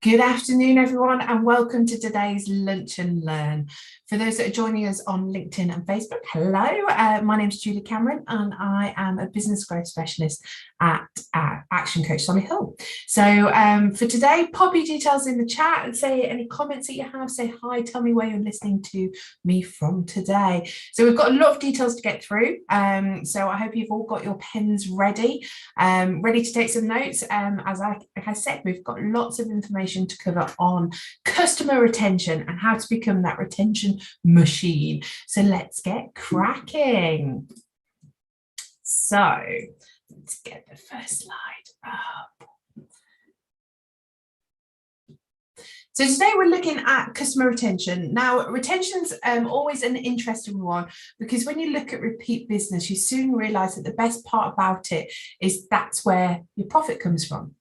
Good afternoon, everyone, and welcome to today's Lunch and Learn. For those that are joining us on LinkedIn and Facebook, hello, my name is Julie Cameron, and I am a business growth specialist at Action Coach Solihull. So for today, pop your details in the chat and say any comments that you have. Say hi, tell me where you're listening to me from today. So we've got a lot of details to get through. So I hope you've all got your pens ready, ready to take some notes. Like I said, we've got lots of information to cover on customer retention and how to become that retention machine. So let's get cracking. So let's get the first slide up. So today we're looking at customer retention. Now, retention's always an interesting one because when you look at repeat business, you soon realize that the best part about it is that's where your profit comes from.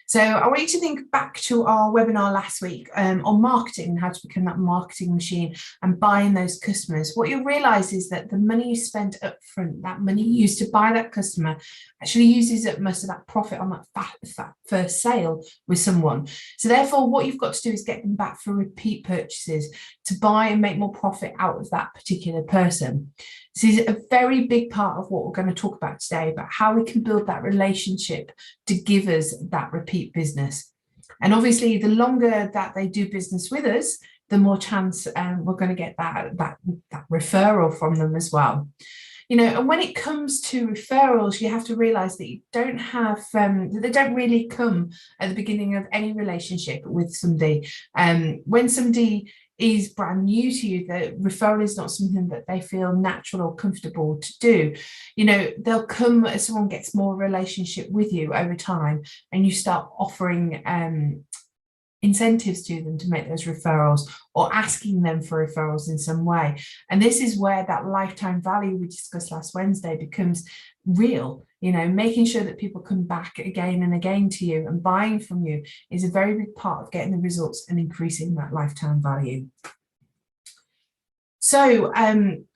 So I want you to think back to our webinar last week on marketing and how to become that marketing machine and buying those customers. What you'll realize is that the money you spend up front, that money you use to buy that customer, actually uses up most of that profit on that first sale with someone. So therefore, what you've got to do is get them back for repeat purchases to buy and make more profit out of that particular person. This is a very big part of what we're going to talk about today, about how we can build that relationship to give us that repeat business. And obviously, the longer that they do business with us, the more chance we're going to get that referral from them as well. You know, and when it comes to referrals, you have to realize that you don't have, they don't really come at the beginning of any relationship with somebody. When somebody is brand new to you, the referral is not something that they feel natural or comfortable to do. You know, they'll come as someone gets more relationship with you over time and you start offering incentives to them to make those referrals or asking them for referrals in some way. And this is where that lifetime value we discussed last Wednesday becomes real. You know, making sure that people come back again and again to you and buying from you is a very big part of getting the results and increasing that lifetime value. So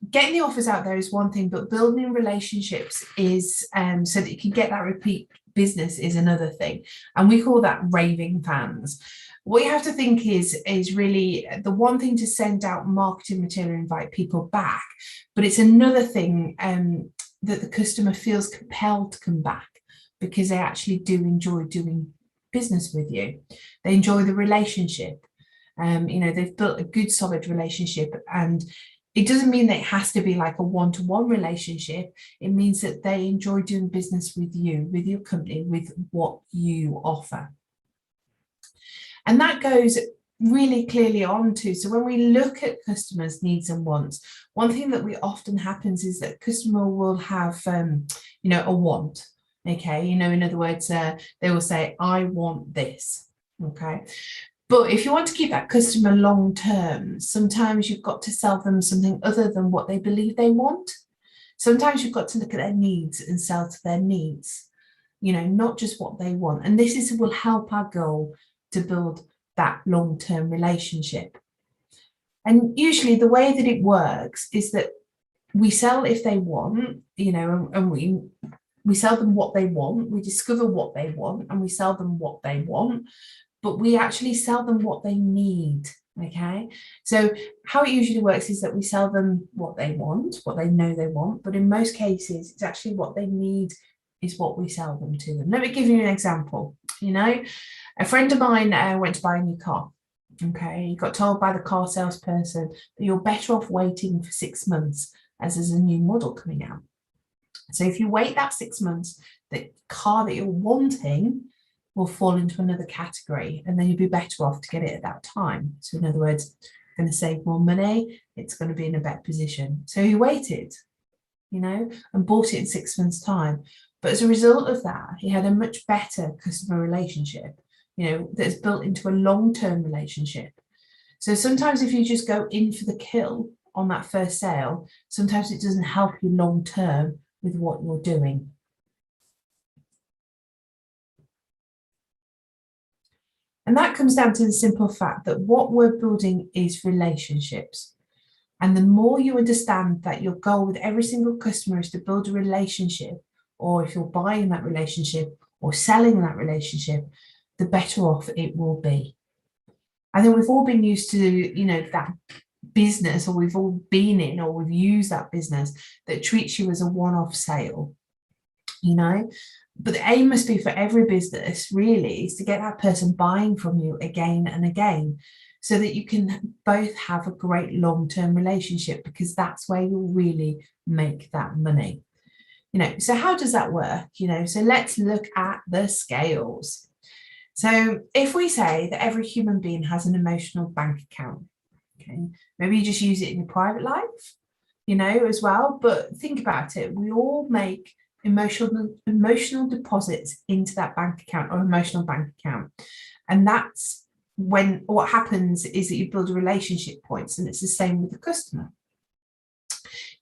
getting the offers out there is one thing, but building relationships is so that you can get that repeat business is another thing. And we call that raving fans. What you have to think is really the one thing to send out marketing material, invite people back, but it's another thing that the customer feels compelled to come back because they actually do enjoy doing business with you. They enjoy the relationship. You know, they've built a good, solid relationship, and it doesn't mean that it has to be like a one-to-one relationship. It means that they enjoy doing business with you, with your company, with what you offer. And that goes really clearly on to, so when we look at customers' needs and wants, one thing that we often happens is that customer will have, you know, a want, okay? You know, in other words, they will say, I want this, okay? But if you want to keep that customer long term, sometimes you've got to sell them something other than what they believe they want. Sometimes you've got to look at their needs and sell to their needs, you know, not just what they want. And this will help our goal to build that long-term relationship. And usually the way that it works is that we sell if they want, you know, and we sell them what they want, we discover what they want, and we sell them what they want, but we actually sell them what they need, okay? So how it usually works is that we sell them what they want, what they know they want, but in most cases, it's actually what they need is what we sell them to them. Let me give you an example. You know, a friend of mine went to buy a new car. Okay, he got told by the car salesperson that you're better off waiting for 6 months as there's a new model coming out. So if you wait that 6 months, the car that you're wanting will fall into another category, and then you'll be better off to get it at that time. So in other words, going to save more money, it's going to be in a better position. So he waited, you know, and bought it in 6 months' time. But as a result of that, he had a much better customer relationship, you know, that's built into a long-term relationship. So sometimes if you just go in for the kill on that first sale, sometimes it doesn't help you long-term with what you're doing. And that comes down to the simple fact that what we're building is relationships. And the more you understand that your goal with every single customer is to build a relationship, or if you're buying that relationship or selling that relationship, the better off it will be. I think we've all been used to, that business, or we've all been in, or we've used that business that treats you as a one-off sale, but the aim must be for every business really is to get that person buying from you again and again, so that you can both have a great long-term relationship, because that's where you'll really make that money. So how does that work? So let's look at the scales. So if we say that every human being has an emotional bank account, okay, maybe you just use it in your private life, as well, but think about it. We all make emotional deposits into that bank account, or emotional bank account. And that's when what happens is that you build a relationship points, and it's the same with the customer.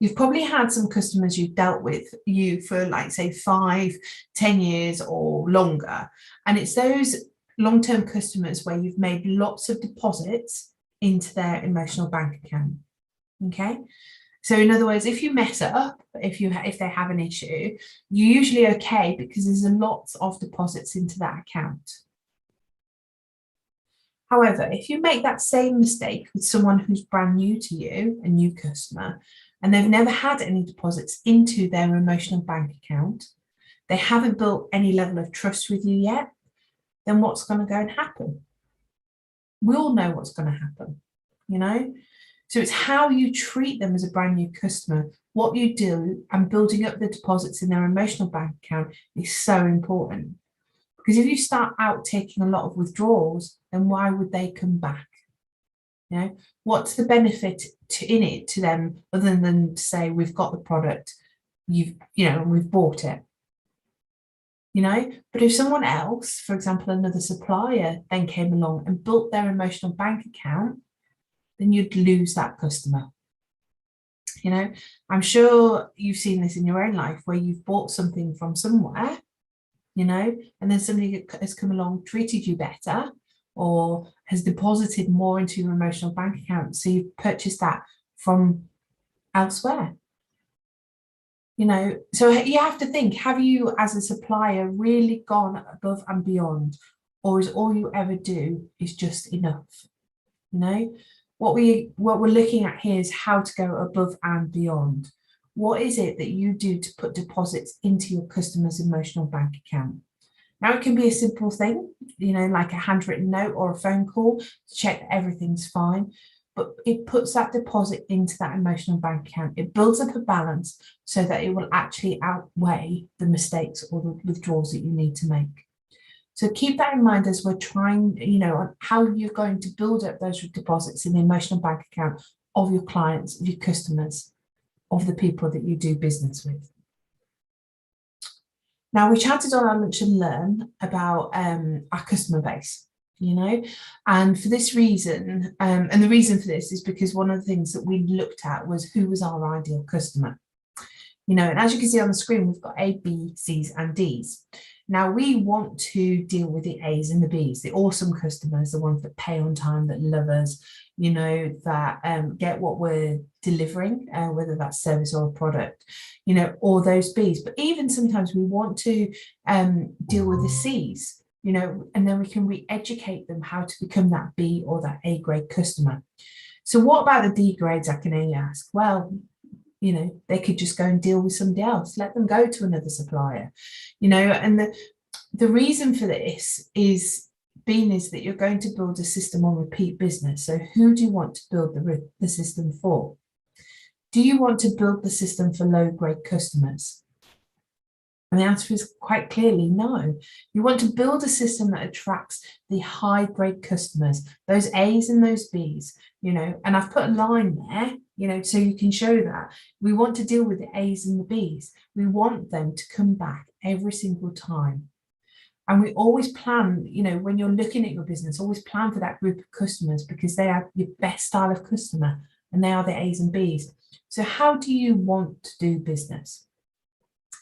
You've probably had some customers you've dealt with you for, like, say 5, 10 years or longer. And it's those long-term customers where you've made lots of deposits into their emotional bank account. Okay. So in other words, if you mess up, if they have an issue, you're usually okay, because there's a lot of deposits into that account. However, if you make that same mistake with someone who's brand new to you, a new customer, and they've never had any deposits into their emotional bank account, they haven't built any level of trust with you yet, then what's going to go and happen? We all know what's going to happen, So it's how you treat them as a brand new customer, what you do, and building up the deposits in their emotional bank account is so important. Because if you start out taking a lot of withdrawals, then why would they come back? What's the benefit in it to them, other than to say, we've got the product, we've bought it. But if someone else, for example, another supplier, then came along and built their emotional bank account, then you'd lose that customer. I'm sure you've seen this in your own life, where you've bought something from somewhere, and then somebody has come along, treated you better, or has deposited more into your emotional bank account. So you've purchased that from elsewhere. So you have to think, have you as a supplier really gone above and beyond, or is all you ever do is just enough? What we're looking at here is how to go above and beyond. What is it that you do to put deposits into your customer's emotional bank account? Now, it can be a simple thing, like a handwritten note or a phone call to check that everything's fine, but it puts that deposit into that emotional bank account. It builds up a balance so that it will actually outweigh the mistakes or the withdrawals that you need to make. So keep that in mind as we're trying, on how you're going to build up those deposits in the emotional bank account of your clients, of your customers, of the people that you do business with. Now, we chatted on our Lunch and Learn about our customer base, and for this reason, and the reason for this is because one of the things that we looked at was who was our ideal customer. And as you can see on the screen, we've got A, B, C's and D's. Now, we want to deal with the A's and the B's, the awesome customers, the ones that pay on time, that love us, that get what we're delivering, whether that's service or a product, or those B's. But even sometimes we want to deal with the C's, and then we can re-educate them how to become that B or that A grade customer. So what about the D grades, I can only ask? Well, they could just go and deal with somebody else, let them go to another supplier, and the reason for this is that you're going to build a system on repeat business. So who do you want to build the system for? Do you want to build the system for low grade customers? And the answer is quite clearly no. You want to build a system that attracts the high grade customers, those A's and those B's, and I've put a line there, so you can show that. We want to deal with the A's and the B's. We want them to come back every single time. And we always plan, when you're looking at your business, always plan for that group of customers, because they are your best style of customer and they are the A's and B's. So how do you want to do business?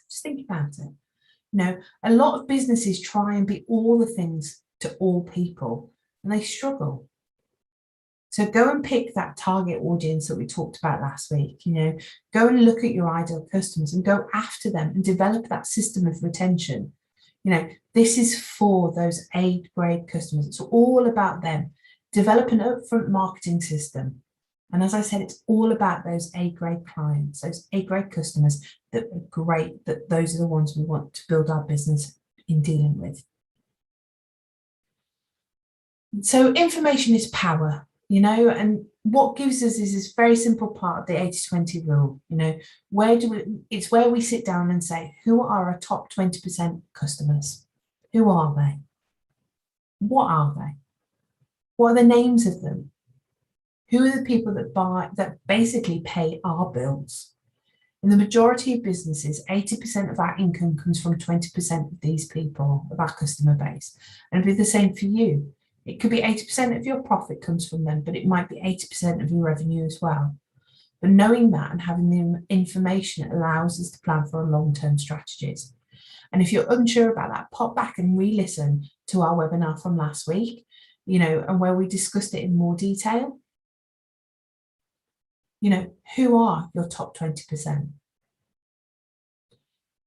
Just think about it. A lot of businesses try and be all the things to all people, and they struggle. So go and pick that target audience that we talked about last week, go and look at your ideal customers and go after them and develop that system of retention. This is for those A grade customers. It's all about them. Develop an upfront marketing system. And as I said, it's all about those A-grade clients, those A-grade customers that are great, that those are the ones we want to build our business in dealing with. So information is power, and what gives us is this very simple part of the 80-20 rule, it's where we sit down and say, who are our top 20% customers? Who are they? What are they? What are the names of them? Who are the people that basically pay our bills? In the majority of businesses, 80% of our income comes from 20% of these people, of our customer base. And it'll be the same for you. It could be 80% of your profit comes from them, but it might be 80% of your revenue as well. But knowing that and having the information allows us to plan for long-term strategies. And if you're unsure about that, pop back and re-listen to our webinar from last week, and where we discussed it in more detail. Who are your top 20%?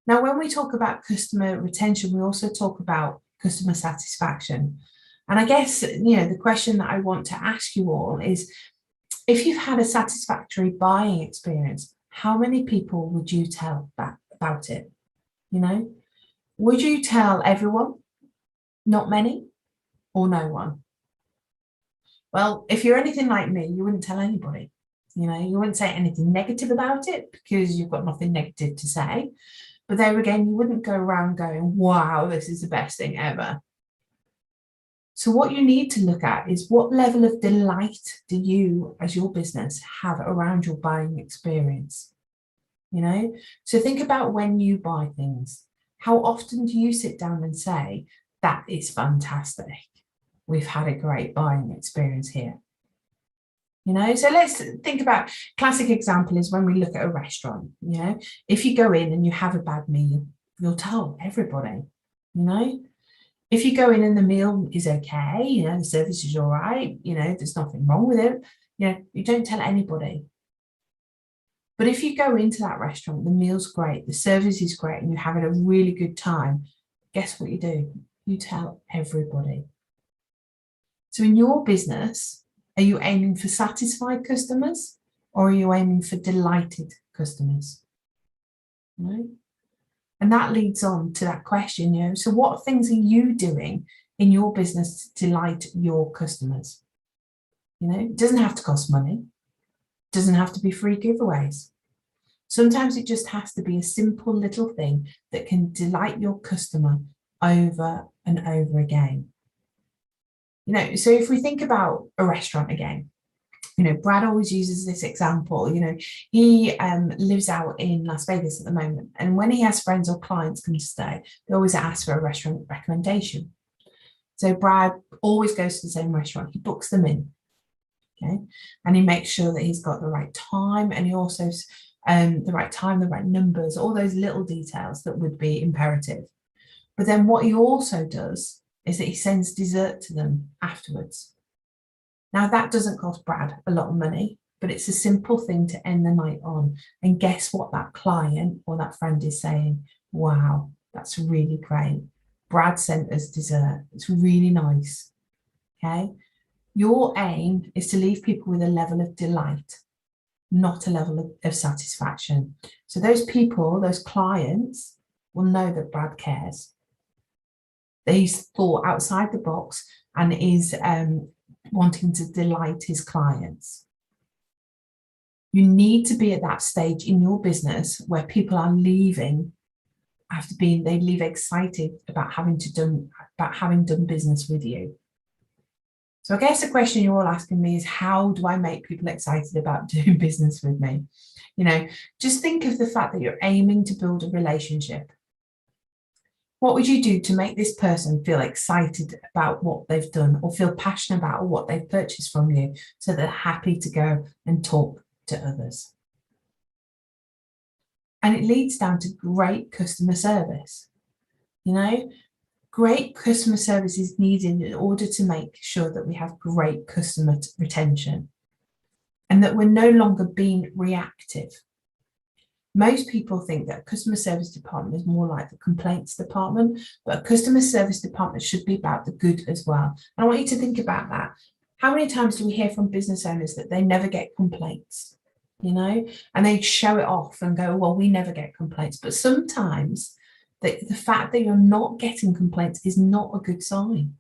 Now, when we talk about customer retention, we also talk about customer satisfaction. And I guess, the question that I want to ask you all is, if you've had a satisfactory buying experience, how many people would you tell about it? Would you tell everyone? Not many? Or no one? Well, if you're anything like me, you wouldn't tell anybody. You wouldn't say anything negative about it because you've got nothing negative to say. But there again, you wouldn't go around going, wow, this is the best thing ever. So what you need to look at is, what level of delight do you as your business have around your buying experience? So think about when you buy things. How often do you sit down and say, that is fantastic? We've had a great buying experience here. So let's think about, classic example is when we look at a restaurant. If you go in and you have a bad meal, you'll tell everybody. If you go in and the meal is okay, the service is all right, there's nothing wrong with it, you don't tell anybody. But if you go into that restaurant, the meal's great, the service is great, and you're having a really good time, guess what you do? You tell everybody. So in your business, are you aiming for satisfied customers, or are you aiming for delighted customers? And that leads on to that question, so what things are you doing in your business to delight your customers? It doesn't have to cost money. It doesn't have to be free giveaways. Sometimes it just has to be a simple little thing that can delight your customer over and over again. So if we think about a restaurant again, Brad always uses this example. He lives out in Las Vegas at the moment, and when he has friends or clients come to stay, they always ask for a restaurant recommendation. So Brad always goes to the same restaurant. He books them in, okay, and he makes sure that he's got the right time, and he also the right time, the right numbers, all those little details that would be imperative. But then what he also does is that he sends dessert to them afterwards. Now, that doesn't cost Brad a lot of money, but it's a simple thing to end the night on. And guess what that client or that friend is saying? Wow, that's really great. Brad sent us dessert. It's really nice. Okay. Your aim is to leave people with a level of delight, not a level of satisfaction. So those people, those clients, will know that Brad cares, that he's thought outside the box and is wanting to delight his clients. You need to be at that stage in your business where people are leaving they leave excited about having done business with you. So I guess the question you're all asking me is, how do I make people excited about doing business with me? Just think of the fact that you're aiming to build a relationship. What would you do to make this person feel excited about what they've done, or feel passionate about what they've purchased from you, so they're happy to go and talk to others? And it leads down to great customer service. Great customer service is needed in order to make sure that we have great customer retention and that we're no longer being reactive. Most people think that a customer service department is more like the complaints department, but a customer service department should be about the good as well. And I want you to think about that. How many times do we hear from business owners that they never get complaints, you know, and they show it off and go, well, we never get complaints. But sometimes the fact that you're not getting complaints is not a good sign.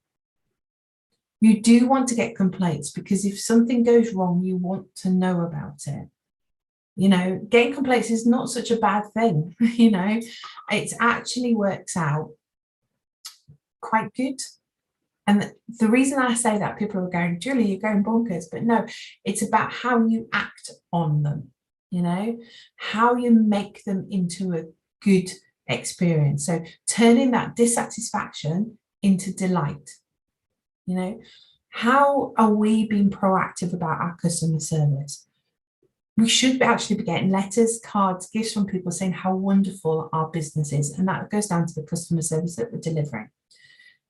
You do want to get complaints because if something goes wrong, you want to know about it. You know, getting complaints is not such a bad thing, you know, it actually works out quite good. And the reason I say that, people are going, Julie, you're going bonkers. But no, it's about how you act on them, you know, how you make them into a good experience. So turning that dissatisfaction into delight, you know, how are we being proactive about our customer service? We should actually be getting letters, cards, gifts from people saying how wonderful our business is. And that goes down to the customer service that we're delivering.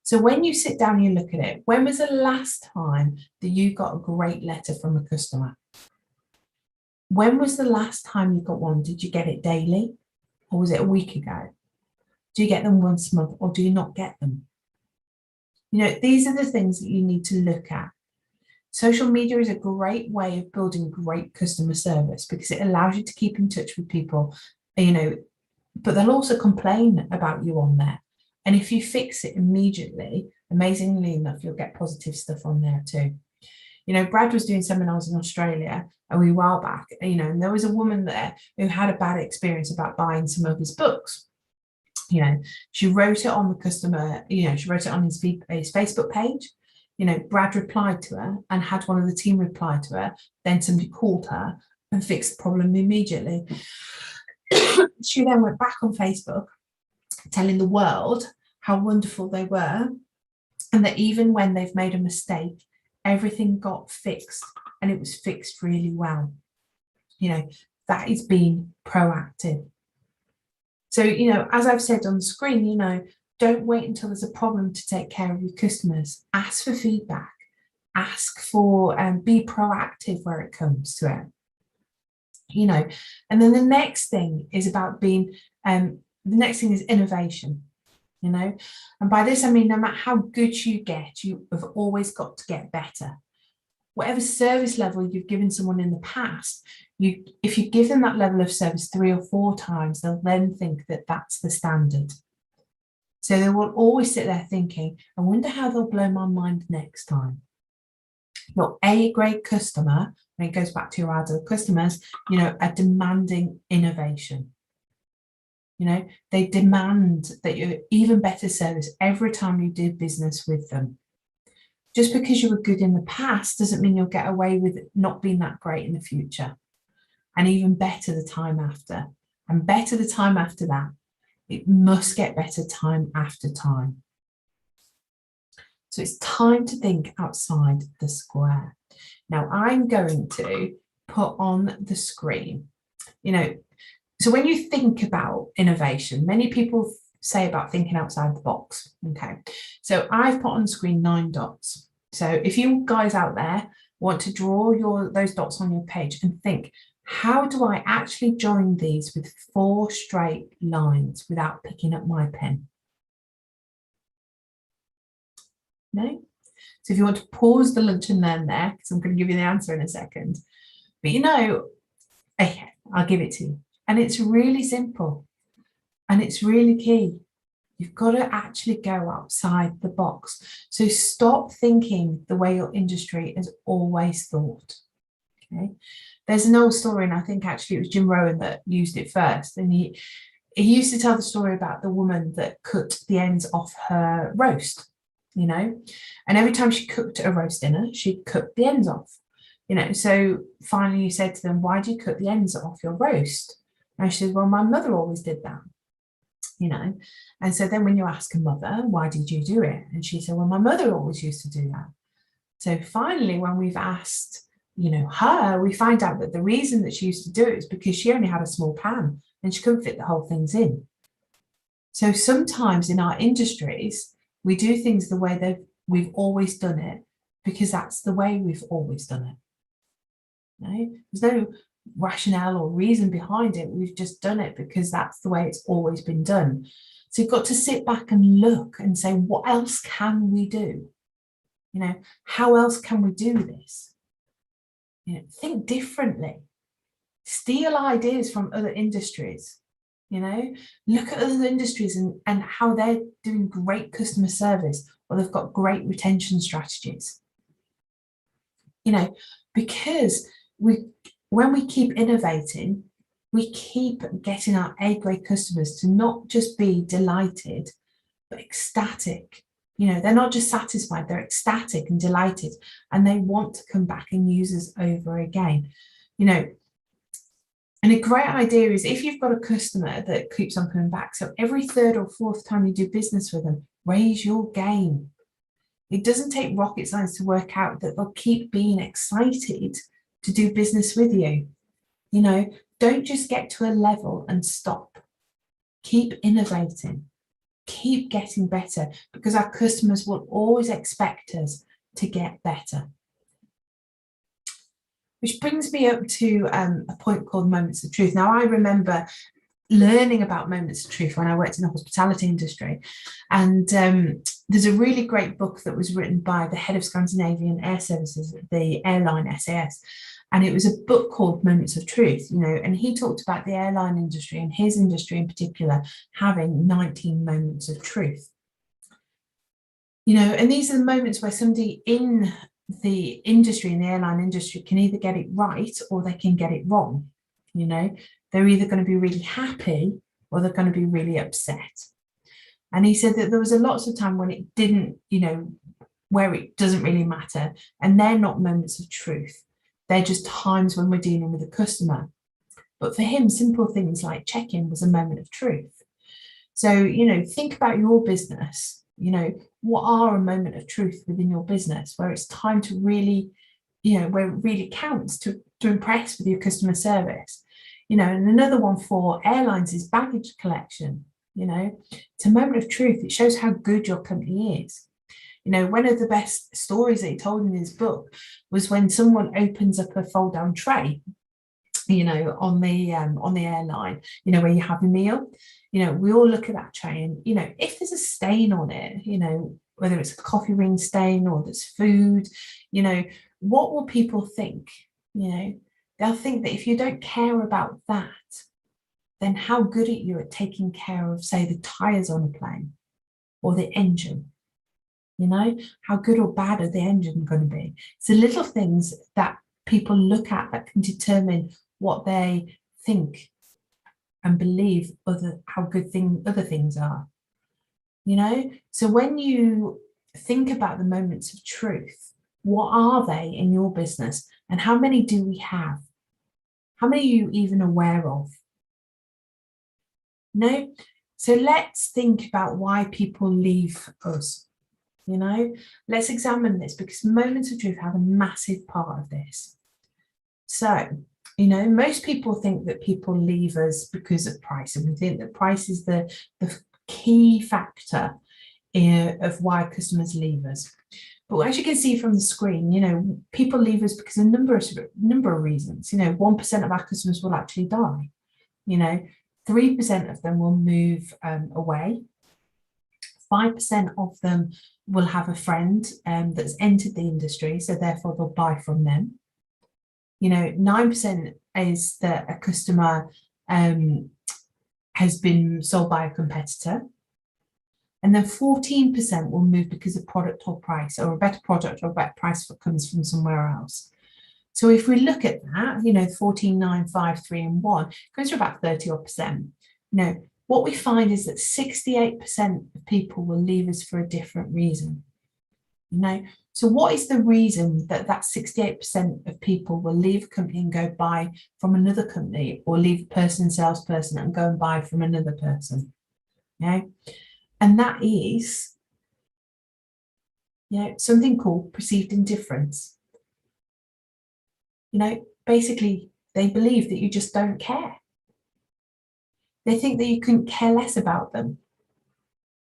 So when you sit down and you look at it, when was the last time that you got a great letter from a customer? When was the last time you got one? Did you get it daily? Or was it a week ago? Do you get them once a month or do you not get them? You know, these are the things that you need to look at. Social media is a great way of building great customer service because it allows you to keep in touch with people, you know, but they'll also complain about you on there. And if you fix it immediately, amazingly enough, you'll get positive stuff on there too. You know, Brad was doing seminars in Australia a wee while back, you know, and there was a woman there who had a bad experience about buying some of his books. You know, she wrote it on the customer, you know, she wrote it on his Facebook page. You know, Brad replied to her and had one of the team reply to her. Then somebody called her and fixed the problem immediately. She then went back on Facebook telling the world how wonderful they were and that even when they've made a mistake, everything got fixed and it was fixed really well. You know, that is being proactive. So, you know, as I've said on the screen, you know, don't wait until there's a problem to take care of your customers. Ask for feedback, ask for and be proactive where it comes to it. You know, and then the next thing is about being, the next thing is innovation, you know, and by this, I mean, no matter how good you get, you have always got to get better. Whatever service level you've given someone in the past, if you give them that level of service 3 or 4 times, they'll then think that that's the standard. So they will always sit there thinking, I wonder how they'll blow my mind next time. Your A-grade customer, and it goes back to your ideal customers, you know, are demanding innovation. You know, they demand that you're even better service every time you do business with them. Just because you were good in the past doesn't mean you'll get away with not being that great in the future. And even better the time after. And better the time after that. It must get better time after time. So it's time to think outside the square. Now I'm going to put on the screen, you know, so when you think about innovation, many people say about thinking outside the box. Okay, so I've put on the screen 9 dots. So if you guys out there want to draw those dots on your page and think, how do I actually join these with 4 straight lines without picking up my pen? No? So if you want to pause the lunch and learn there, because I'm going to give you the answer in a second. But you know, okay, I'll give it to you. And it's really simple. And it's really key. You've got to actually go outside the box. So stop thinking the way your industry has always thought. Okay. There's an old story, and I think actually it was Jim Rohn that used it first. And he used to tell the story about the woman that cut the ends off her roast, you know, and every time she cooked a roast dinner, she'd cut the ends off, you know. So finally you said to them, why do you cut the ends off your roast? And she said, well, my mother always did that, you know. And so then when you ask a mother, why did you do it? And she said, well, my mother always used to do that. So finally, when we've asked, you know, her, we find out that the reason that she used to do it is because she only had a small pan and she couldn't fit the whole things in. So sometimes in our industries, we do things the way that we've always done it because that's the way we've always done it. No? There's no rationale or reason behind it. We've just done it because that's the way it's always been done. So you've got to sit back and look and say, what else can we do? You know, how else can we do this? You know, think differently. Steal ideas from other industries. You know, look at other industries and how they're doing great customer service, or they've got great retention strategies. You know, because when we keep innovating, we keep getting our A-grade customers to not just be delighted, but ecstatic. You know, they're not just satisfied, they're ecstatic and delighted, and they want to come back and use us over again. You know, and a great idea is if you've got a customer that keeps on coming back, so every third or fourth time you do business with them, raise your game. It doesn't take rocket science to work out that they'll keep being excited to do business with you. You know, don't just get to a level and stop. Keep innovating, keep getting better, because our customers will always expect us to get better. Which brings me up to a point called moments of truth. Now, I remember learning about moments of truth when I worked in the hospitality industry. And there's a really great book that was written by the head of Scandinavian Air Services, the airline SAS. And it was a book called Moments of Truth, you know, and he talked about the airline industry and his industry in particular having 19 moments of truth. You know, and these are the moments where somebody in the industry, in the airline industry, can either get it right or they can get it wrong. You know, they're either going to be really happy or they're going to be really upset. And he said that there was a lots of time when it didn't, you know, where it doesn't really matter, and they're not moments of truth. They're just times when we're dealing with a customer. But for him, simple things like check-in was a moment of truth. So, you know, think about your business. You know, what are a moment of truth within your business where it's time to really, you know, where it really counts to impress with your customer service. You know, and another one for airlines is baggage collection. You know, it's a moment of truth. It shows how good your company is. You know, one of the best stories that he told in his book was when someone opens up a fold down tray, you know, on the airline, you know, where you have a meal. You know, we all look at that tray and, you know, if there's a stain on it, you know, whether it's a coffee ring stain or there's food, you know, what will people think? You know, they'll think that if you don't care about that, then how good are you at taking care of, say, the tires on a plane or the engine? You know, how good or bad are the engine going to be? It's the little things that people look at that can determine what they think and believe how good other things are. You know, so when you think about the moments of truth, what are they in your business and how many do we have? How many are you even aware of? No? So let's think about why people leave us. You know, let's examine this because moments of truth have a massive part of this. So, you know, most people think that people leave us because of price, and we think that price is the key factor of why customers leave us. But as you can see from the screen, you know, people leave us because a number of reasons. You know, 1% of our customers will actually die. You know, 3% of them will move away. 5% of them will have a friend that's entered the industry, so therefore they'll buy from them. You know, 9% is that a customer has been sold by a competitor. And then 14% will move because of product or price, or a better product or a better price that comes from somewhere else. So if we look at that, you know, 14, 9, 5, 3, and 1, it goes to about 30%. You know, what we find is that 68% of people will leave us for a different reason. You know, so what is the reason that 68% of people will leave a company and go buy from another company, or leave salesperson and go and buy from another person? Okay, and that is, you know, something called perceived indifference. You know, basically, they believe that you just don't care. They think that you couldn't care less about them.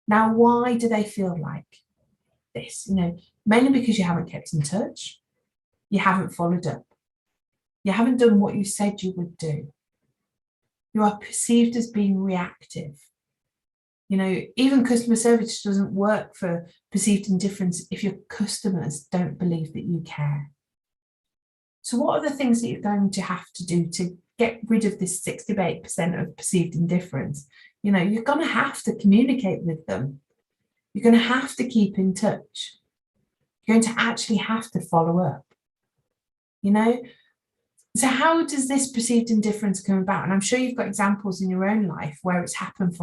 Now, why do they feel like this? You know, mainly because you haven't kept in touch, you haven't followed up, you haven't done what you said you would do. You are perceived as being reactive. Even customer service doesn't work for perceived indifference if your customers don't believe that you care. So what are the things that you're going to have to do to get rid of this 68% of perceived indifference? You're going to have to communicate with them. You're going to have to keep in touch. You're going to actually have to follow up. So how does this perceived indifference come about? And I'm sure you've got examples in your own life where it's happened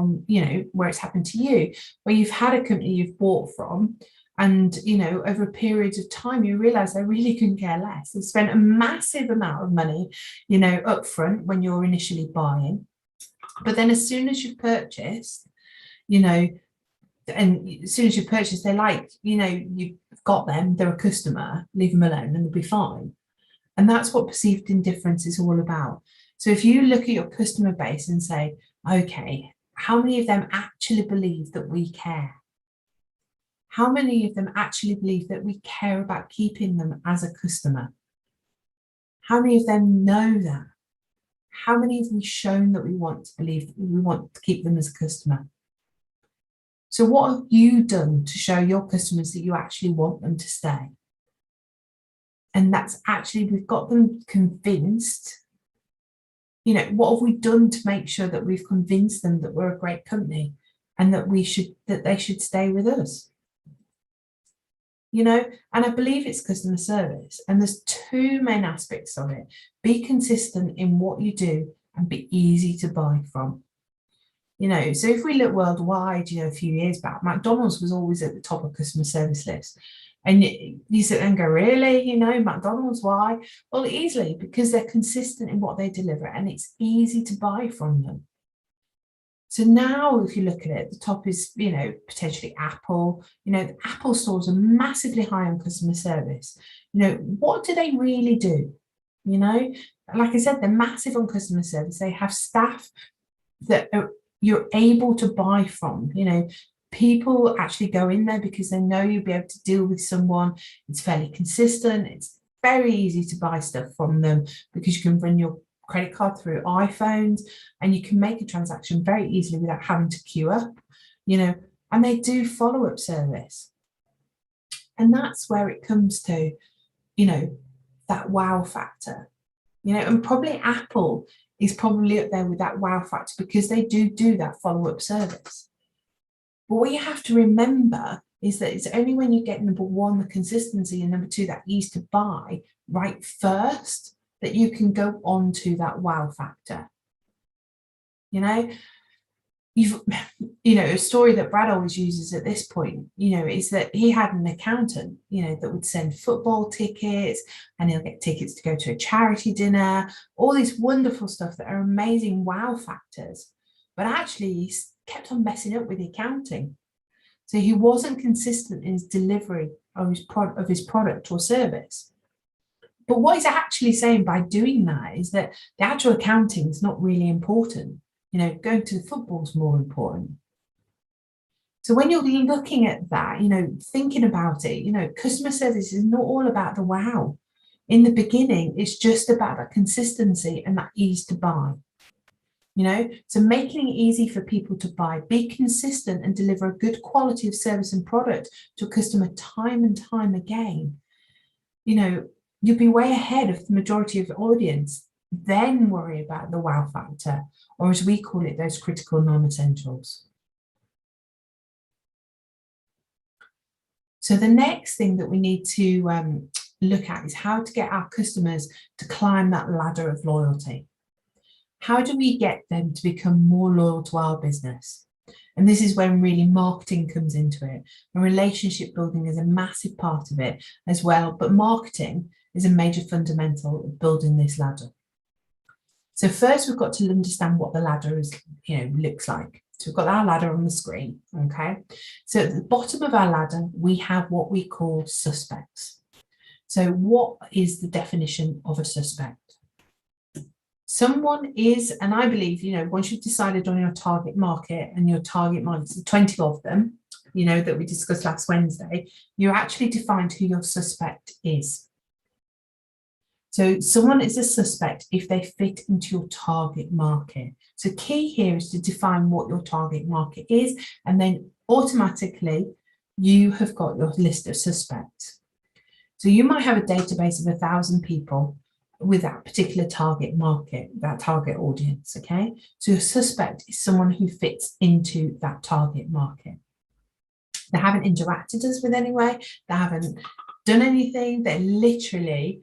where it's happened to you, where you've had a company you've bought from, and, over a period of time, you realize they really couldn't care less. They spent a massive amount of money, up front when you're initially buying. But then as soon as you've purchased, and as soon as you purchase, they're like, you've got them, they're a customer, leave them alone and they'll be fine. And that's what perceived indifference is all about. So if you look at your customer base and say, okay, how many of them actually believe that we care? How many of them actually believe that we care about keeping them as a customer? How many of them know that? How many have we shown that we want to believe that we want to keep them as a customer? So what have you done to show your customers that you actually want them to stay? And that's actually, we've got them convinced. What have we done to make sure that we've convinced them that we're a great company and that they should stay with us? And I believe it's customer service. And there's two main aspects of it. Be consistent in what you do and be easy to buy from. So if we look worldwide, a few years back, McDonald's was always at the top of customer service list. And you sit there and go, really? McDonald's, why? Well, easily, because they're consistent in what they deliver and it's easy to buy from them. So now if you look at it, the top is, potentially Apple. The Apple stores are massively high on customer service. What do they really do? Like I said, they're massive on customer service. They have staff that you're able to buy from. People actually go in there because they know you'll be able to deal with someone. It's fairly consistent. It's very easy to buy stuff from them because you can run your credit card through iPhones and you can make a transaction very easily without having to queue up, and they do follow-up service. And that's where it comes to, that wow factor, and probably Apple is probably up there with that wow factor because they do that follow-up service. But what you have to remember is that it's only when you get number one, the consistency, and number two, that ease to buy right first, that you can go on to that wow factor. A story that Brad always uses at this point, is that he had an accountant, that would send football tickets and he'll get tickets to go to a charity dinner, all this wonderful stuff that are amazing wow factors. But actually, he's kept on messing up with the accounting. So he wasn't consistent in his delivery of his product or service. But what he's actually saying by doing that is that the actual accounting is not really important. Going to the football is more important. So when you're looking at that, thinking about it, customer service is not all about the wow. In the beginning, it's just about that consistency and that ease to buy. So making it easy for people to buy, be consistent and deliver a good quality of service and product to a customer time and time again. You'll be way ahead of the majority of the audience. Then worry about the wow factor, or as we call it, those critical non-essentials. So the next thing that we need to look at is how to get our customers to climb that ladder of loyalty. How do we get them to become more loyal to our business? And this is when really marketing comes into it. And relationship building is a massive part of it as well. But marketing is a major fundamental of building this ladder. So first, we've got to understand what the ladder is, looks like. So we've got our ladder on the screen, okay? So at the bottom of our ladder, we have what we call suspects. So what is the definition of a suspect? Someone is, and I believe, once you've decided on your target market and your target market, 20 of them, that we discussed last Wednesday, you actually defined who your suspect is. So someone is a suspect if they fit into your target market. So key here is to define what your target market is, and then automatically you have got your list of suspects. So you might have a database of 1,000 people with that particular target market, that target audience, okay? So a suspect is someone who fits into that target market. They haven't interacted us with anyway, they haven't done anything, they're literally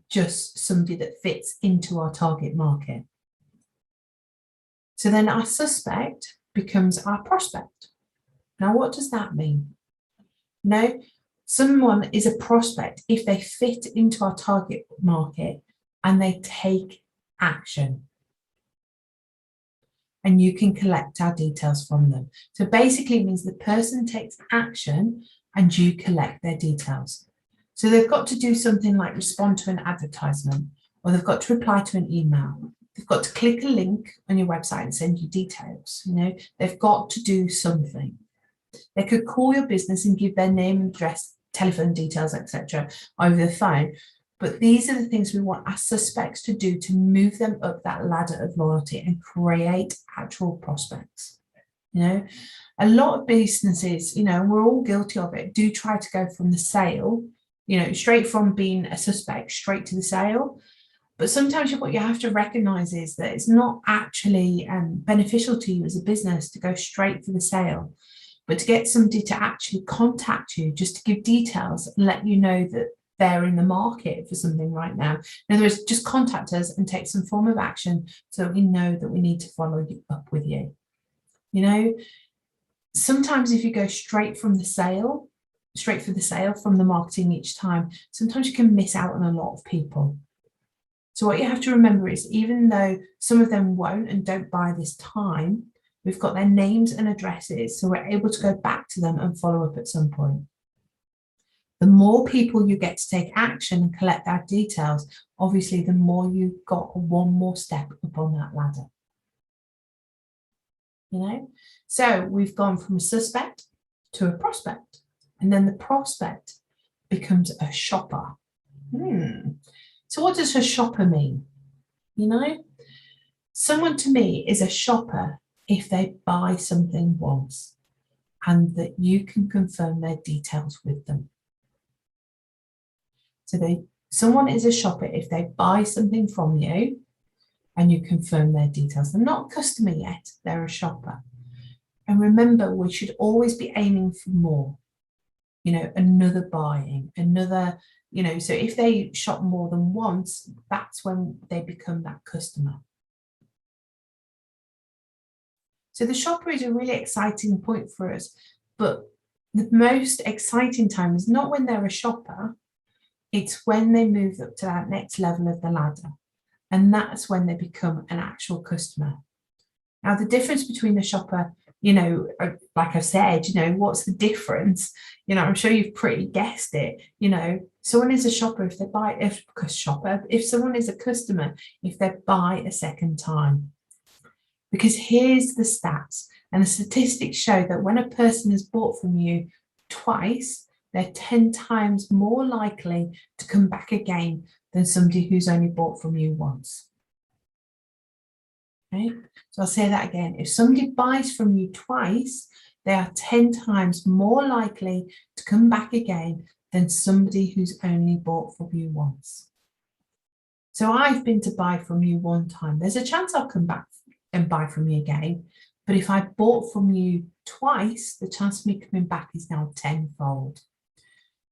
just somebody that fits into our target market. So then our suspect becomes our prospect. Now, what does that mean? No, someone is a prospect if they fit into our target market and they take action. And you can collect our details from them. So basically it means the person takes action and you collect their details. So they've got to do something like respond to an advertisement, or they've got to reply to an email. They've got to click a link on your website and send you details. You know, they've got to do something. They could call your business and give their name, address, telephone details, etc. over the phone. But these are the things we want our suspects to do to move them up that ladder of loyalty and create actual prospects. You know, a lot of businesses, you know, we're all guilty of it, do try to go from the sale, you know, straight from being a suspect straight to the sale. But sometimes what you have to recognize is that it's not actually beneficial to you as a business to go straight for the sale, but to get somebody to actually contact you just to give details and let you know that they're in the market for something right now. In other words, just contact us and take some form of action so we know that we need to follow up with you. You know, sometimes if you go straight for the sale from the marketing each time, sometimes you can miss out on a lot of people. So what you have to remember is, even though some of them won't and don't buy this time, we've got their names and addresses, so we're able to go back to them and follow up at some point. The more people you get to take action and collect their details, obviously the more you've got one more step up on that ladder. You know, so we've gone from a suspect to a prospect, and then the prospect becomes a shopper. So what does a shopper mean? You know, someone to me is a shopper if they buy something once and that you can confirm their details with them. So someone is a shopper if they buy something from you and you confirm their details. They're not a customer yet, they're a shopper. And remember, we should always be aiming for more, you know, another buying, another, you know, so if they shop more than once, that's when they become that customer. So the shopper is a really exciting point for us, but the most exciting time is not when they're a shopper, it's when they move up to that next level of the ladder. And that's when they become an actual customer. Now, the difference between the shopper, you know, like I said, you know, what's the difference? You know, I'm sure you've pretty guessed it. You know, someone is a shopper if they buy, if someone is a customer, if they buy a second time. Because here's the stats, and the statistics show that when a person has bought from you twice, they're 10 times more likely to come back again than somebody who's only bought from you once. Okay, so I'll say that again. If somebody buys from you twice, they are 10 times more likely to come back again than somebody who's only bought from you once. So I've been to buy from you one time. There's a chance I'll come back and buy from you again. But if I bought from you twice, the chance of me coming back is now tenfold.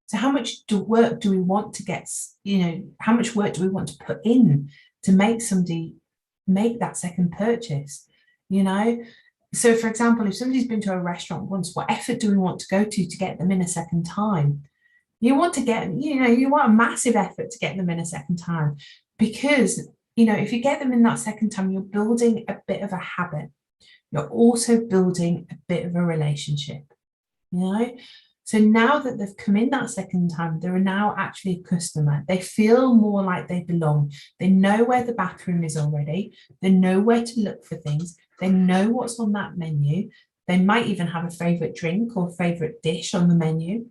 So how much work do we want to get, you know, how much work do we want to put in to make somebody make that second purchase, you know? So for example, if somebody's been to a restaurant once, what effort do we want to go to get them in a second time? You want to get, you know, you want a massive effort to get them in a second time, because, you know, if you get them in that second time, you're building a bit of a habit. You're also building a bit of a relationship, you know? So now that they've come in that second time, they're now actually a customer. They feel more like they belong. They know where the bathroom is already. They know where to look for things. They know what's on that menu. They might even have a favorite drink or favorite dish on the menu.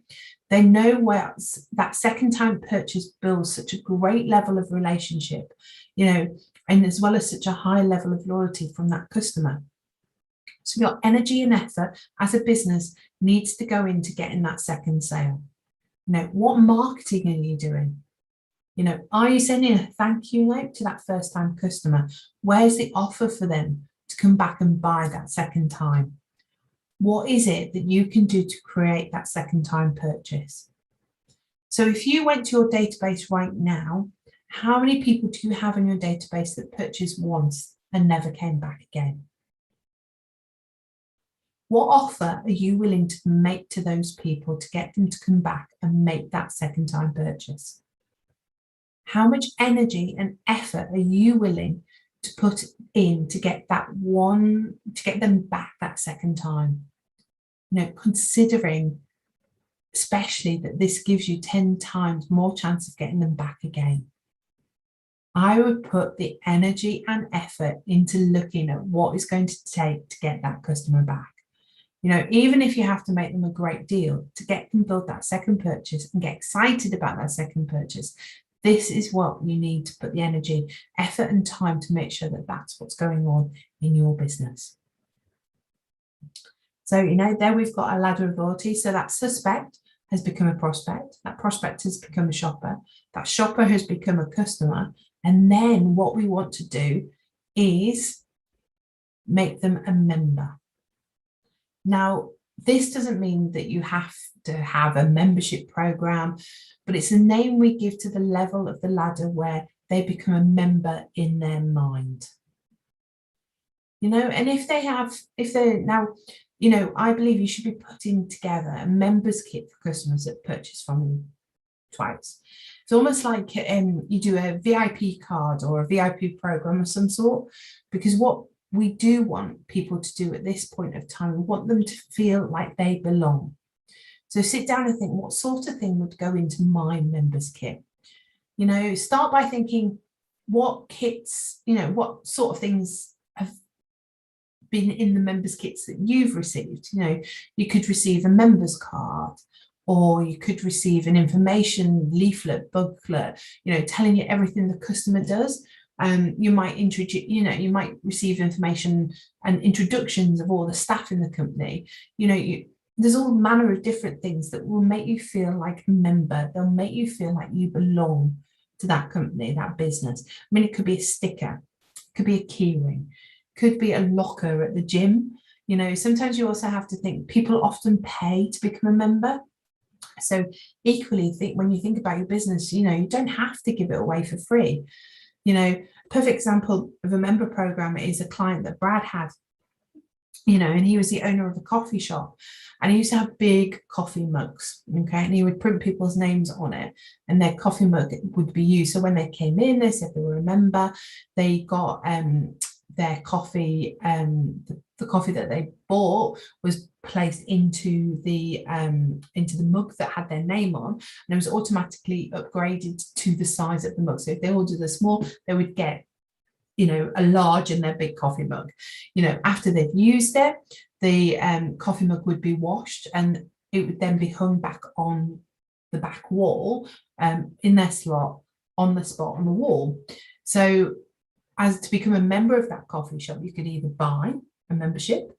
They know where that second time purchase builds such a great level of relationship, and as well as such a high level of loyalty from that customer. So your energy and effort as a business needs to go into getting that second sale. What marketing are you doing? Are you sending a thank you note to that first time customer? Where's the offer for them to come back and buy that second time? What is it that you can do to create that second time purchase? So if you went to your database right now, how many people do you have in your database that purchased once and never came back again? What offer are you willing to make to those people to get them to come back and make that second time purchase? How much energy and effort are you willing to put in to get them back that second time? Considering especially that this gives you 10 times more chance of getting them back again. I would put the energy and effort into looking at what it's going to take to get that customer back. Even if you have to make them a great deal to get them build that second purchase and get excited about that second purchase, this is what you need to put the energy, effort, and time to make sure that that's what's going on in your business. So, there we've got a ladder of loyalty. So that suspect has become a prospect. That prospect has become a shopper. That shopper has become a customer. And then what we want to do is make them a member. Now, this doesn't mean that you have to have a membership program, but it's a name we give to the level of the ladder where they become a member in their mind. And if they're now, I believe you should be putting together a members kit for customers that purchase from you twice. It's almost like you do a VIP card or a VIP program of some sort, because what we do want people to do at this point of time, we want them to feel like they belong. So sit down and think, what sort of thing would go into my members kit? Start by thinking what kits, what sort of things have been in the members kits that you've received. You could receive a members card, or you could receive an information leaflet, booklet, telling you everything the customer does. You might you might receive information and introductions of all the staff in the company. There's all manner of different things that will make you feel like a member. They'll make you feel like you belong to that company, that business. It could be a sticker, it could be a keyring, could be a locker at the gym. Sometimes you also have to think people often pay to become a member. So equally, when you think about your business, you don't have to give it away for free. Perfect example of a member program is a client that Brad had, and he was the owner of a coffee shop, and he used to have big coffee mugs, okay, and he would print people's names on it, and their coffee mug would be used. So when they came in, they said they were a member, they got their coffee, the coffee that they bought was placed into the mug that had their name on, and it was automatically upgraded to the size of the mug. So if they ordered a small, they would get a large in their big coffee mug. After they've used it, the coffee mug would be washed, and it would then be hung back on the back wall in their slot on the spot on the wall. So as to become a member of that coffee shop, you could either buy a membership,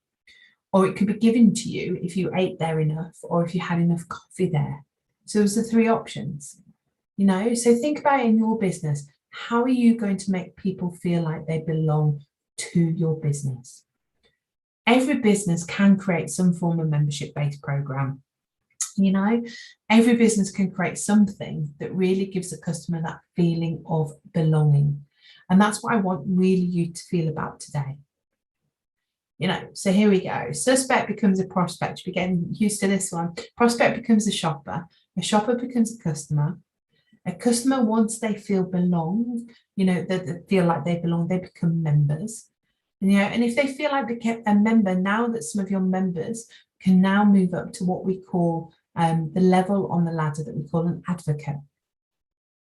or it could be given to you if you ate there enough, or if you had enough coffee there. So those are the three options. So think about it in your business. How are you going to make people feel like they belong to your business? Every business can create some form of membership-based program. Every business can create something that really gives the customer that feeling of belonging. And that's what I want really you to feel about today. So here we go. Suspect becomes a prospect. We're getting used to this one. Prospect becomes a shopper becomes a customer. A customer, once they feel belong, that they feel like they belong, they become members. And if they feel like they get a member, now that some of your members can now move up to what we call the level on the ladder that we call an advocate.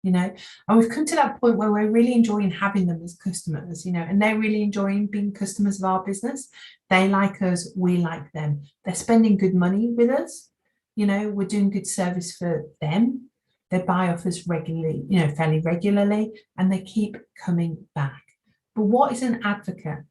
And we've come to that point where we're really enjoying having them as customers, and they're really enjoying being customers of our business. They like us, we like them. They're spending good money with us. we're doing good service for them. They buy off us regularly, fairly regularly, and they keep coming back. But what is an advocate?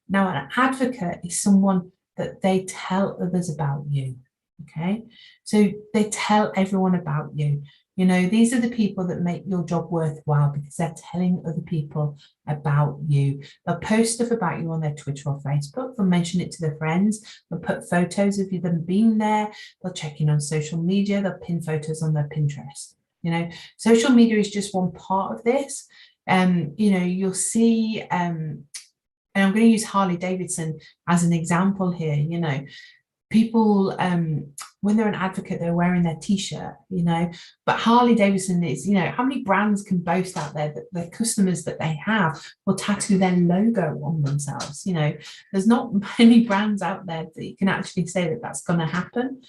Now, an advocate is someone that they tell others about you. Okay, so they tell everyone about you. These are the people that make your job worthwhile because they're telling other people about you. They'll post stuff about you on their Twitter or Facebook. They'll mention it to their friends. They'll put photos of them being there. They'll check in on social media. They'll pin photos on their Pinterest. Social media is just one part of this. You'll see, and I'm going to use Harley Davidson as an example here. People, when they're an advocate, they're wearing their t-shirt, but Harley Davidson is, how many brands can boast out there that the customers that they have will tattoo their logo on themselves? There's not many brands out there that you can actually say that that's going to happen.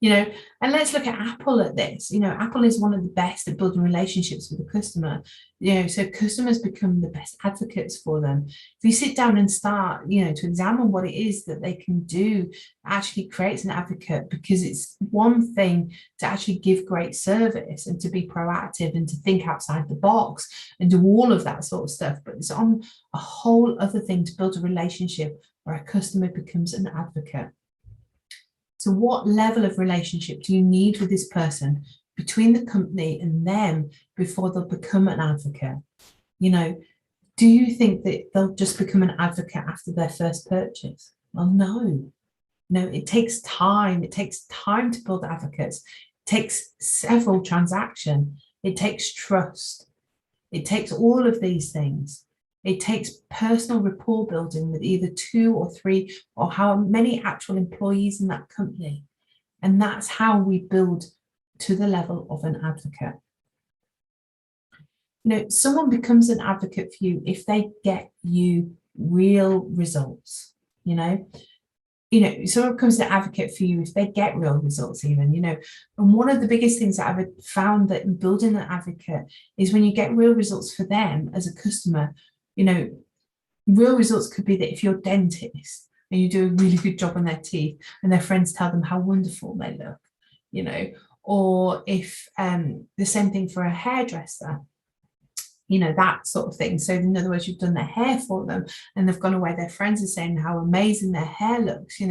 And let's look at Apple at this. Apple is one of the best at building relationships with the customer. So customers become the best advocates for them. If you sit down and start, to examine what it is that they can do, actually creates an advocate, because it's one thing to actually give great service and to be proactive and to think outside the box and do all of that sort of stuff. But it's on a whole other thing to build a relationship where a customer becomes an advocate. So what level of relationship do you need with this person between the company and them before they'll become an advocate? Do you think that they'll just become an advocate after their first purchase? Well, no. It takes time. It takes time to build advocates. It takes several transactions. It takes trust. It takes all of these things. It takes personal rapport building with either 2 or 3 or how many actual employees in that company. And that's how we build to the level of an advocate. Someone becomes an advocate for you if they get you real results. Someone becomes an advocate for you if they get real results even, and one of the biggest things that I've found that in building an advocate is when you get real results for them as a customer. Real results could be that if you're a dentist and you do a really good job on their teeth and their friends tell them how wonderful they look, or if the same thing for a hairdresser, that sort of thing. So in other words, you've done their hair for them and they've gone away, their friends are saying how amazing their hair looks,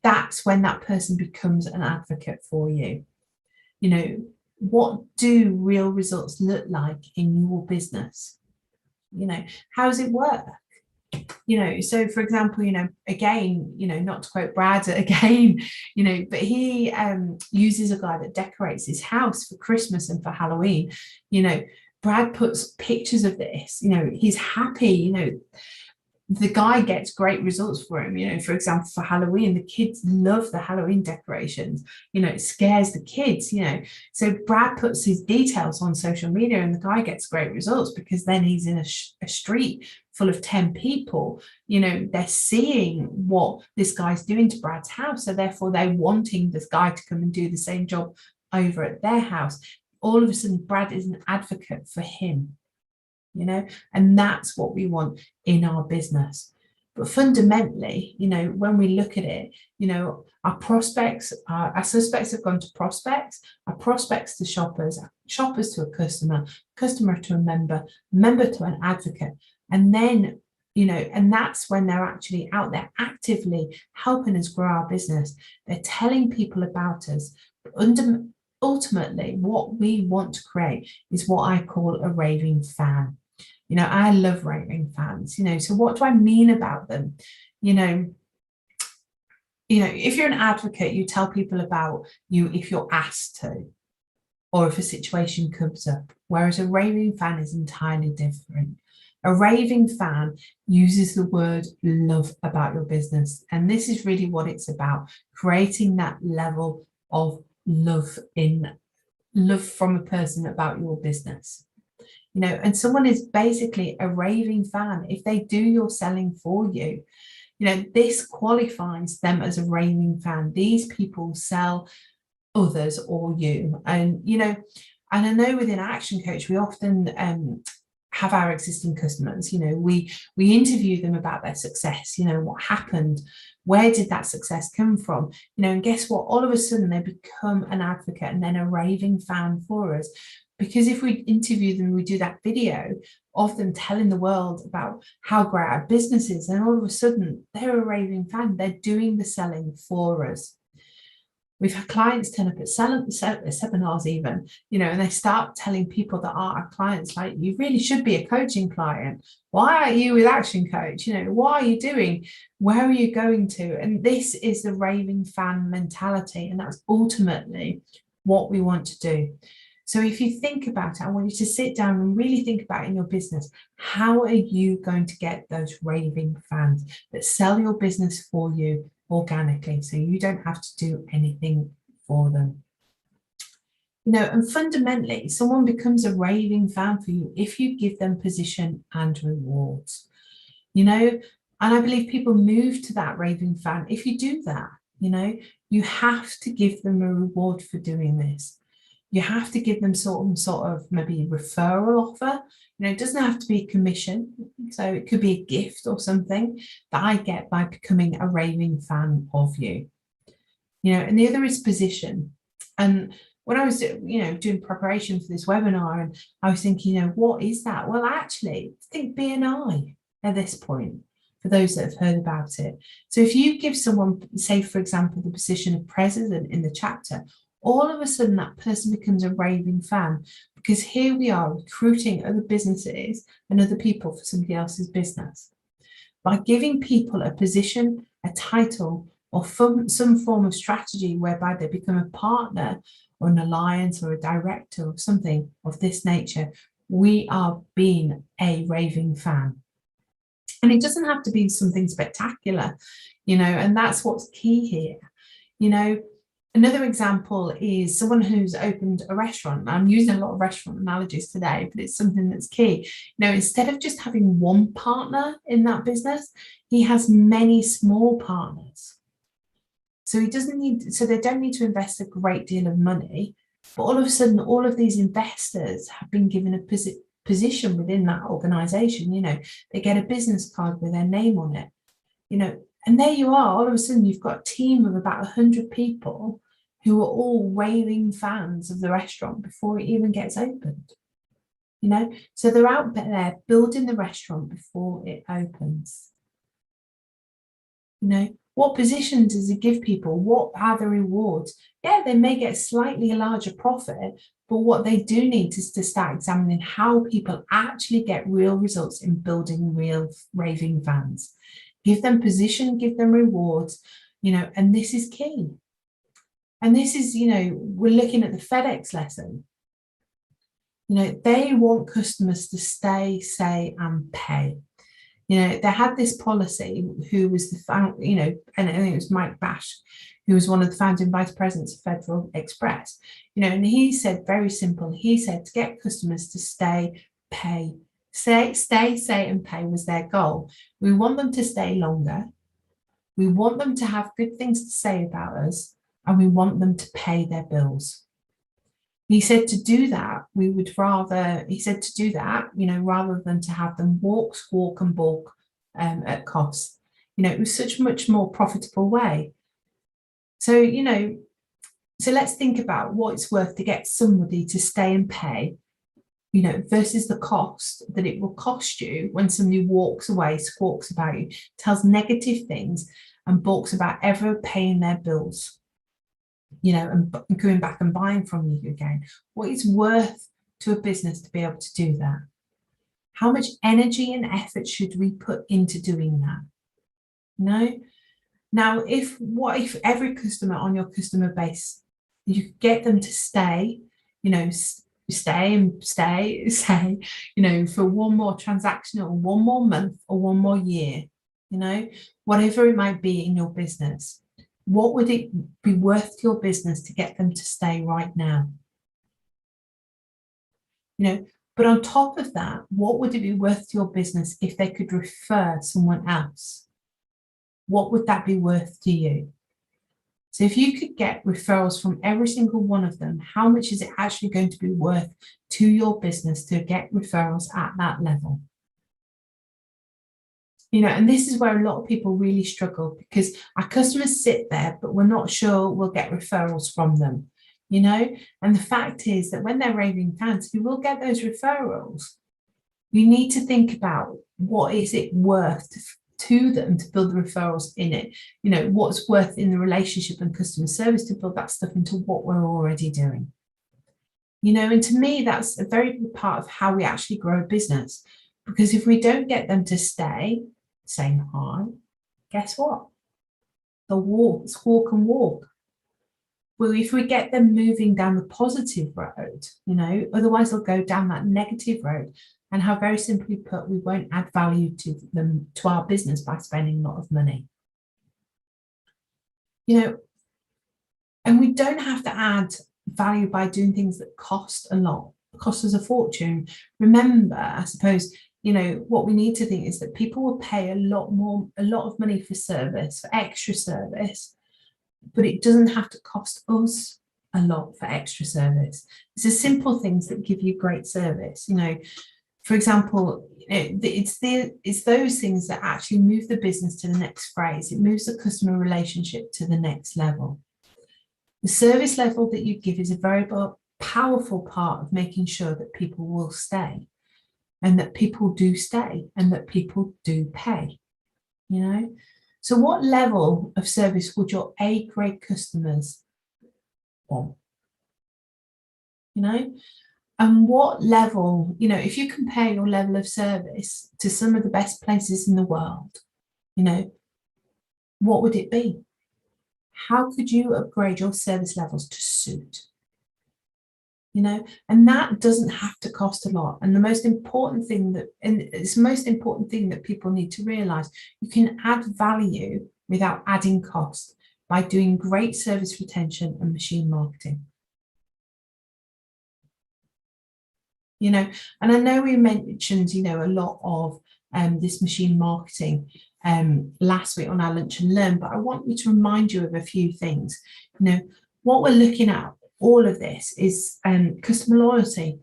that's when that person becomes an advocate for you. What do real results look like in your business? How does it work? So for example, again, not to quote Brad again, but he uses a guy that decorates his house for Christmas and for Halloween. Brad puts pictures of this, he's happy, the guy gets great results for him. For example, for Halloween, the kids love the Halloween decorations. It scares the kids. So Brad puts his details on social media and the guy gets great results because then he's in a street full of 10 people. They're seeing what this guy's doing to Brad's house, so therefore they're wanting this guy to come and do the same job over at their house. All of a sudden, Brad is an advocate for him. And that's what we want in our business. But fundamentally, when we look at it, our prospects, our suspects have gone to prospects, our prospects to shoppers, shoppers to a customer, customer to a member to an advocate. And then, and that's when they're actually out there actively helping us grow our business. They're telling people about us. Ultimately, what we want to create is what I call a raving fan. I love raving fans, so what do I mean about them? If you're an advocate, you tell people about you if you're asked to, or if a situation comes up, whereas a raving fan is entirely different. A raving fan uses the word love about your business. And this is really what it's about, creating that level of love from a person about your business. And someone is basically a raving fan if they do your selling for you. This qualifies them as a raving fan. These people sell others or you. And, and I know within Action Coach, we often have our existing customers, we interview them about their success, what happened, where did that success come from, and guess what, all of a sudden they become an advocate and then a raving fan for us. Because if we interview them, we do that video of them telling the world about how great our business is, and all of a sudden they're a raving fan, they're doing the selling for us. We've had clients turn up at seminars even, and they start telling people that are our clients, like, you really should be a coaching client. Why are you with Action Coach? What are you doing? Where are you going to? And this is the raving fan mentality. And that's ultimately what we want to do. So if you think about it, I want you to sit down and really think about in your business, how are you going to get those raving fans that sell your business for you organically, so you don't have to do anything for them? And fundamentally, someone becomes a raving fan for you if you give them position and rewards, and I believe people move to that raving fan if you do that. You have to give them a reward for doing this. You have to give them some sort of maybe referral offer. It doesn't have to be a commission. So it could be a gift or something that I get by becoming a raving fan of you. And the other is position. And when I was, doing preparation for this webinar, and I was thinking, what is that? Well, actually, think BNI at this point, for those that have heard about it. So if you give someone, say, for example, the position of president in the chapter, all of a sudden that person becomes a raving fan, because here we are recruiting other businesses and other people for somebody else's business. By giving people a position, a title, or some form of strategy whereby they become a partner or an alliance or a director or something of this nature, we are being a raving fan. And it doesn't have to be something spectacular, and that's what's key here. Another example is someone who's opened a restaurant. I'm using a lot of restaurant analogies today, but it's something that's key. Instead of just having one partner in that business, he has many small partners. So they don't need to invest a great deal of money, but all of a sudden, all of these investors have been given a position within that organization. They get a business card with their name on it, and there you are. All of a sudden, you've got a team of about 100 people who are all raving fans of the restaurant before it even gets opened. So they're out there building the restaurant before it opens. What position does it give people? What are the rewards? Yeah, they may get slightly larger profit, but what they do need is to start examining how people actually get real results in building real raving fans. Give them position, give them rewards, and this is key. And this is, we're looking at the FedEx lesson. They want customers to stay, say, and pay. They had this policy, who was and I think it was Mike Bash, who was one of the founding vice presidents of Federal Express, and he said, very simple, he said, to get customers to stay, pay, stay, and pay was their goal. We want them to stay longer. We want them to have good things to say about us, and we want them to pay their bills. He said to do that, rather than to have them walk, squawk, and balk at cost. It was such a much more profitable way. So, so let's think about what it's worth to get somebody to stay and pay, versus the cost that it will cost you when somebody walks away, squawks about you, tells negative things, and balks about ever paying their bills. And going back and buying from you again. What it's worth to a business to be able to do that? How much energy and effort should we put into doing that? Now, what if every customer on your customer base, you could get them to stay, stay, for one more transaction or one more month or one more year, whatever it might be in your business. What would it be worth to your business to get them to stay right now? But on top of that, what would it be worth to your business if they could refer someone else? What would that be worth to you? So if you could get referrals from every single one of them, how much is it actually going to be worth to your business to get referrals at that level? And this is where a lot of people really struggle, because our customers sit there, but we're not sure we'll get referrals from them, and the fact is that when they're raving fans, we will get those referrals. You need to think about what is it worth to them to build the referrals in it, what's worth in the relationship and customer service to build that stuff into what we're already doing. And to me, that's a very big part of how we actually grow a business, because if we don't get them to stay saying hi, guess what? They'll squawk and walk. Well, if we get them moving down the positive road, otherwise they'll go down that negative road. And how, very simply put, we won't add value to them, to our business, by spending a lot of money. And we don't have to add value by doing things that cost a lot, cost us a fortune. Remember, I suppose, what we need to think is that people will pay a lot of money for service, for extra service, but it doesn't have to cost us a lot for extra service. It's the simple things that give you great service. For example, it's those things that actually move the business to the next phase. It moves the customer relationship to the next level. The service level that you give is a very powerful part of making sure that people will stay, and that people do stay, and that people do pay. So what level of service would your A-grade customers want? And what level, if you compare your level of service to some of the best places in the world, what would it be? How could you upgrade your service levels to suit? And that doesn't have to cost a lot. And it's the most important thing that people need to realize: you can add value without adding cost by doing great service retention and machine marketing. And I know we mentioned, a lot of this machine marketing last week on our Lunch and Learn, but I want you to remind you of a few things. What we're looking at, all of this, is customer loyalty,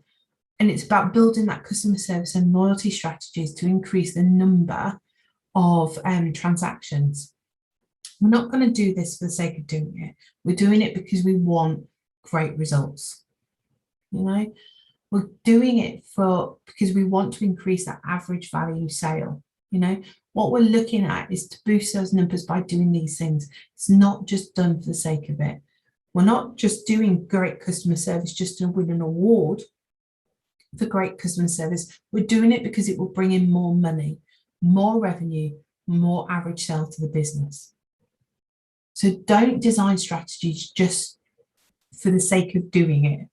and it's about building that customer service and loyalty strategies to increase the number of transactions. We're not going to do this for the sake of doing it. We're doing it because we want great results. We're doing it because we want to increase that average value sale. What we're looking at is to boost those numbers by doing these things. It's not just done for the sake of it. We're not just doing great customer service just to win an award for great customer service. We're doing it because it will bring in more money, more revenue, more average sale to the business. So don't design strategies just for the sake of doing it.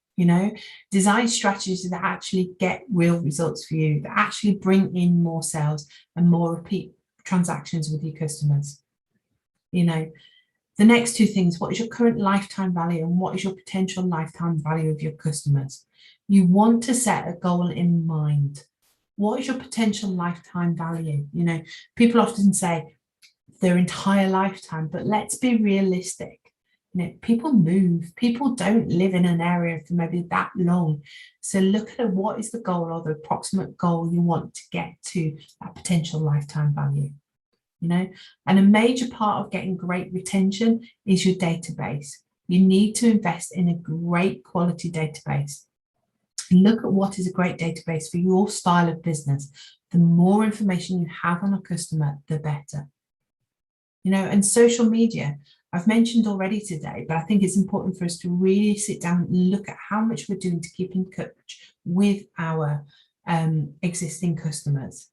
Design strategies that actually get real results for you, that actually bring in more sales and more repeat transactions with your customers. The next two things: what is your current lifetime value, and what is your potential lifetime value of your customers? You want to set a goal in mind. What is your potential lifetime value? People often say their entire lifetime, but let's be realistic. People move. People don't live in an area for maybe that long. So look at what is the goal, or the approximate goal you want to get to that potential lifetime value. And a major part of getting great retention is your database. You need to invest in a great quality database. Look at what is a great database for your style of business. The more information you have on a customer, the better. And social media, I've mentioned already today, but I think it's important for us to really sit down and look at how much we're doing to keep in touch with our existing customers.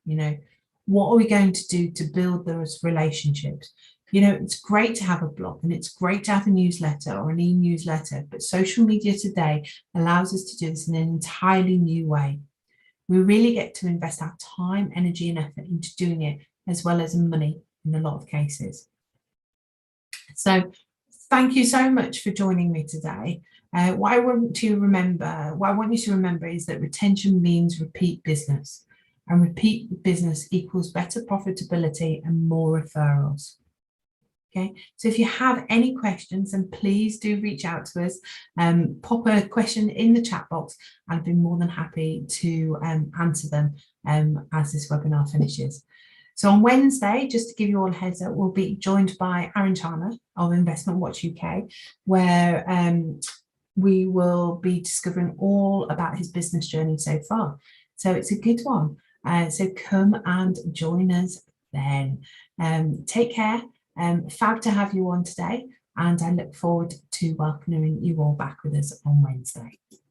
What are we going to do to build those relationships? It's great to have a blog, and it's great to have a newsletter or an e-newsletter, but social media today allows us to do this in an entirely new way. We really get to invest our time, energy, and effort into doing it, as well as money in a lot of cases. So thank you so much for joining me today. What I want you to remember is that retention means repeat business, and repeat business equals better profitability and more referrals. Okay, so if you have any questions, then please do reach out to us. Pop a question in the chat box. I'd be more than happy to answer them as this webinar finishes. So on Wednesday, just to give you all a heads up, we'll be joined by Aaron Charner of Investment Watch UK, where we will be discovering all about his business journey so far. So it's a good one. So come and join us then. Take care. Fab to have you on today, and I look forward to welcoming you all back with us on Wednesday.